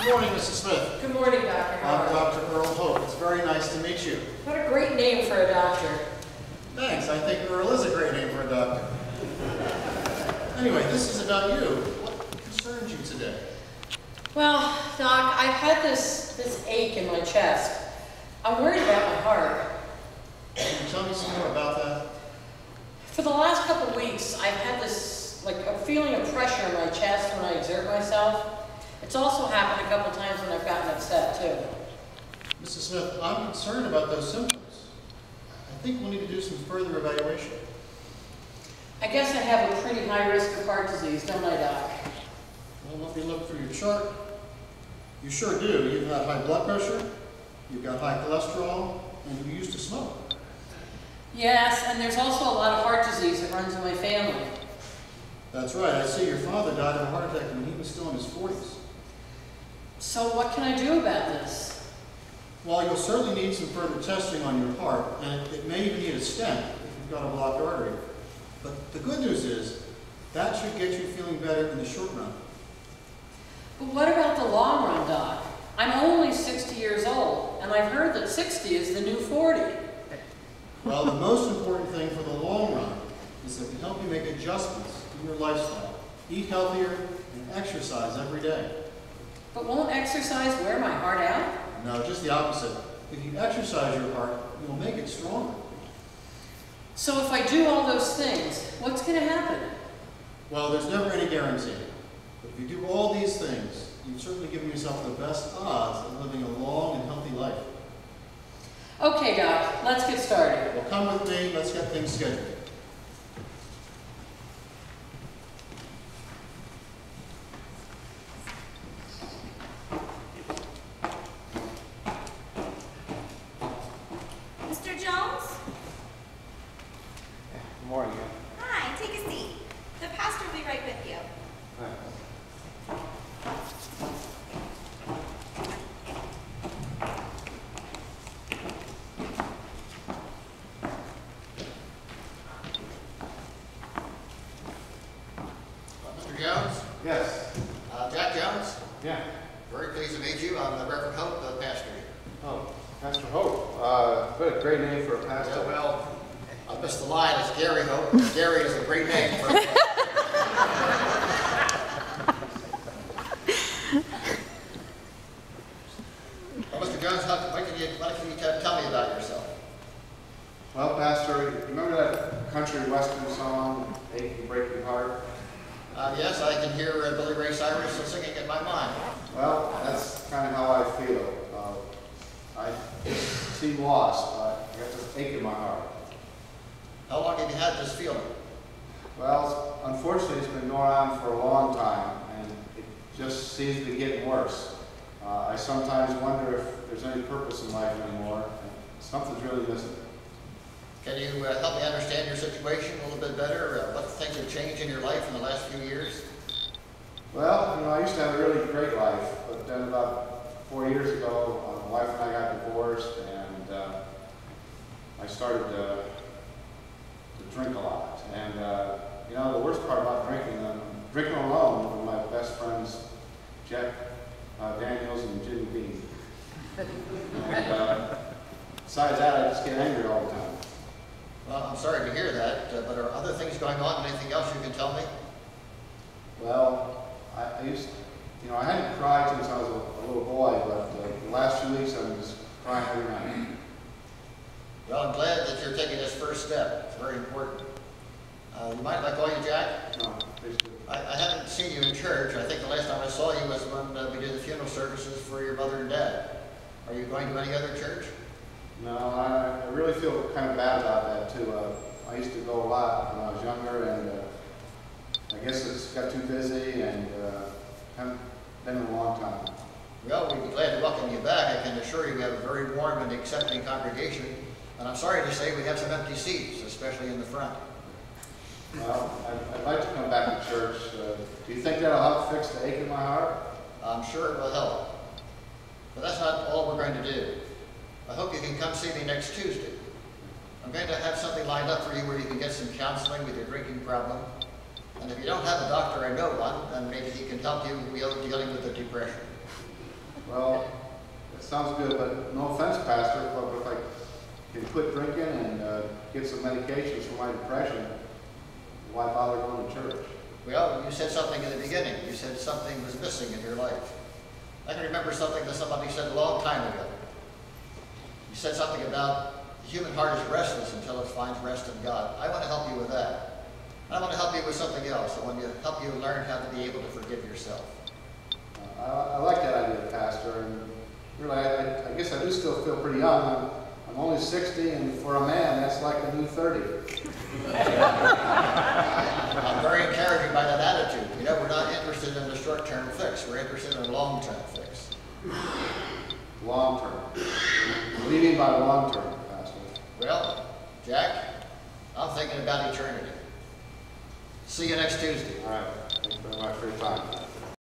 Good morning, Mrs. Smith. Good morning, Dr. I'm Howard. Dr. Earl Hope. It's very nice to meet you. What a great name for a doctor. Thanks. I think Earl is a great name for a doctor. Anyway, this is about you. What concerns you today? Well, Doc, I've had this ache in my chest. I'm worried about my heart. Can you tell me some more about that? For the last couple of weeks, I've had this, like, a feeling of pressure in my chest when I exert myself. It's also happened a couple of times when I've gotten upset, too. Mrs. Smith, I'm concerned about those symptoms. I think we'll need to do some further evaluation. I guess I have a pretty high risk of heart disease, don't I, Doc? Well, let me look through your chart. You sure do. You've got high blood pressure, you've got high cholesterol, and you used to smoke. Yes, and there's also a lot of heart disease that runs in my family. That's right. I see your father died of a heart attack when he was still in his 40s. So what can I do about this? Well, you'll certainly need some further testing on your heart, and it may even need a stent if you've got a blocked artery. But the good news is, that should get you feeling better in the short run. But what about the long run, Doc? I'm only 60 years old, and I've heard that 60 is the new 40. Well, the most important thing for the long run is that we help you make adjustments in your lifestyle. Eat healthier and exercise every day. But won't exercise wear my heart out? No, just the opposite. If you exercise your heart, you'll make it stronger. So if I do all those things, what's going to happen? Well, there's never any guarantee. But if you do all these things, you've certainly given yourself the best odds of living a long and healthy life. Okay, Doc, let's get started. Well, come with me. Let's get things scheduled. Mr. Jones? Good morning. Hi, take a seat. The pastor will be right with you. Mr. Jones? Yes. Jack Jones? Yeah. Very pleased to meet you. I'm the Reverend Hope, the pastor. Oh, Pastor Hope. What a great name for a pastor. Yeah, well, I missed the line. It's Gary Hope. Gary is a great name for Well, Mr. Jones, what can you tell me about yourself? Well, Pastor, remember that country western song, Aching Breaking Heart? Yes, I can hear Billy Ray Cyrus singing in my mind. Well, that's kind of how I feel. I seem lost. I got this ache in my heart. How long have you had this feeling? Well, unfortunately, it's been going on for a long time, and it just seems to be getting worse. I sometimes wonder if there's any purpose in life anymore. Something's really missing. Can you help me understand your situation a little bit better? What things have changed in your life in the last few years? Well, I used to have a really great life, but then about 4 years ago, my wife and I got divorced, and I started to drink a lot. And the worst part about drinking, I'm drinking alone with my best friends, Jack Daniels and Jim Beam. And besides that, I just get angry all the time. Well, I'm sorry to hear that, but are other things going on? Anything else you can tell me? Well, I used, I hadn't cried since I was a little boy, but the last few weeks I'm just crying every night. Well, I'm glad that you're taking this first step. It's very important. You mind if I call you Jack? No, please do. I haven't seen you in church. I think the last time I saw you was when we did the funeral services for your mother and dad. Are you going to any other church? No, I really feel kind of bad about that too. I used to go a lot when I was younger, and I guess it's got too busy, and haven't been in a long time. Well, we'd be glad to welcome you back. I can assure you we have a very warm and accepting congregation. And I'm sorry to say we have some empty seats, especially in the front. Well, I'd like to come back to church. Do you think that'll help fix the ache in my heart? I'm sure it will help. But that's not all we're going to do. I hope you can come see me next Tuesday. I'm going to have something lined up for you where you can get some counseling with your drinking problem. And if you don't have a doctor or know one, then maybe he can help you dealing with the depression. Well, it sounds good, but no offense, Pastor, but if I can quit drinking and get some medications for my depression, why bother going to church? Well, you said something in the beginning. You said something was missing in your life. I can remember something that somebody said a long time ago. You said something about the human heart is restless until it finds rest in God. I want to help you with that. I want to help you with something else. I want to help you learn how to be able to forgive yourself. I like that idea, Pastor, and really, I guess I do still feel pretty young. I'm only 60, and for a man, that's like the new 30. I'm very encouraged by that attitude. You know, we're not interested in the short-term fix. We're interested in a long-term fix. Long term. What do you mean by long term, Pastor? Well, Jack, I'm thinking about eternity. See you next Tuesday. All right. Thank you very much for your time.